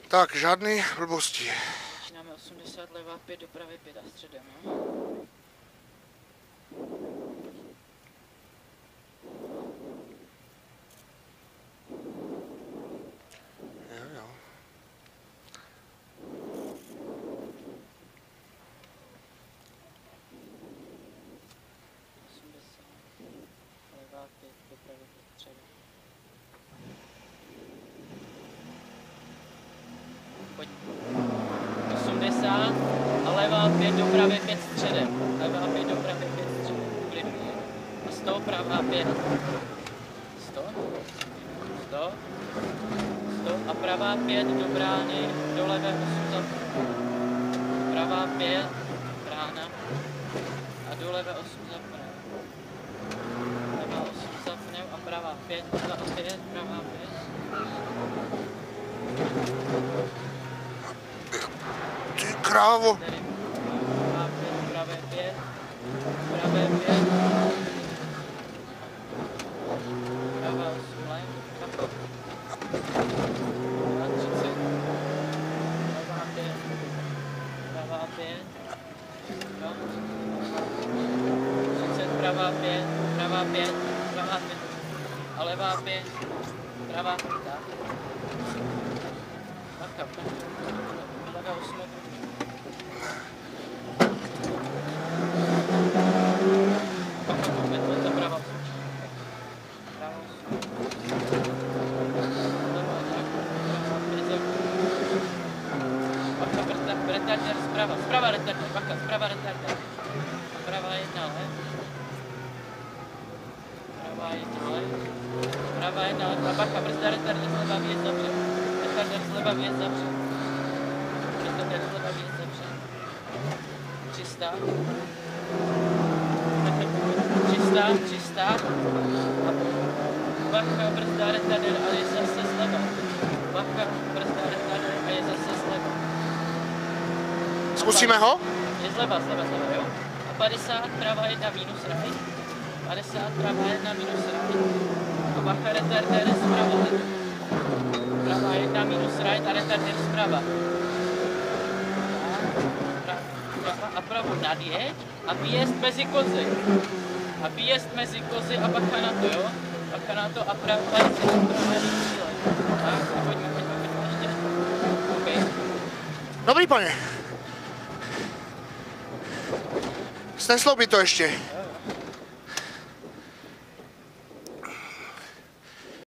Tak, žádný blbosti. Začínáme 80, levá 5, dopravy 5 a středem, no? Jo, jo. Levá 5, dopravy 5 středem. Pojď. 80 a levá 5, dopravy 5 středem. Levá 5, dopravy 5 středem. Uklidně. A 100, pravá 5. 100. 100. 100 a pravá 5 do brány, do levé 8 zapne. Pravá 5, brána a do levé 8 zapne. Levá 8 zapne a pravá 5, pravá 5, pravá 5. Ty krávo. Tady pravá 5, pravé 5, pravé 5. Pravá 8 lev. 30. Pravá 5. Pravá 5. 30. Pravá 5. Pravá 5. Pravá 5. A levá 5. Pravá 5. Tak. Bacha. Levá 8. Bacha, pojďme to pravá 8. Pravá 8. Retarder zprava, zprava retarder, bacha, zprava retarder. Prava 1 lev. Prava 1 lev. Prava 1 lev. A bacha, brzda retarder zleva vjezd zavře. Retarder zleva vjezd zavře. Retarder zleva vjezd zavře. 300. 300. A bacha, brzda retarder a je zase zleva. Bacha, brzda retarder a je zase zleva. Zkusíme ho? Je zleva, jo? A 50, pravá 1 minus right. 50, pravá 1 minus right. A bacha, retarder zprava. Pravá 1 minus right a retarder zprava. Prava a pravo nadjeď a výjezd mezi kozy. A výjezd mezi kozy a bacha na to, jo? Bacha na to a prava je cíle. Tak, a pojďme ještě. OK. Dobrý, pane. Sneslo by to ještě.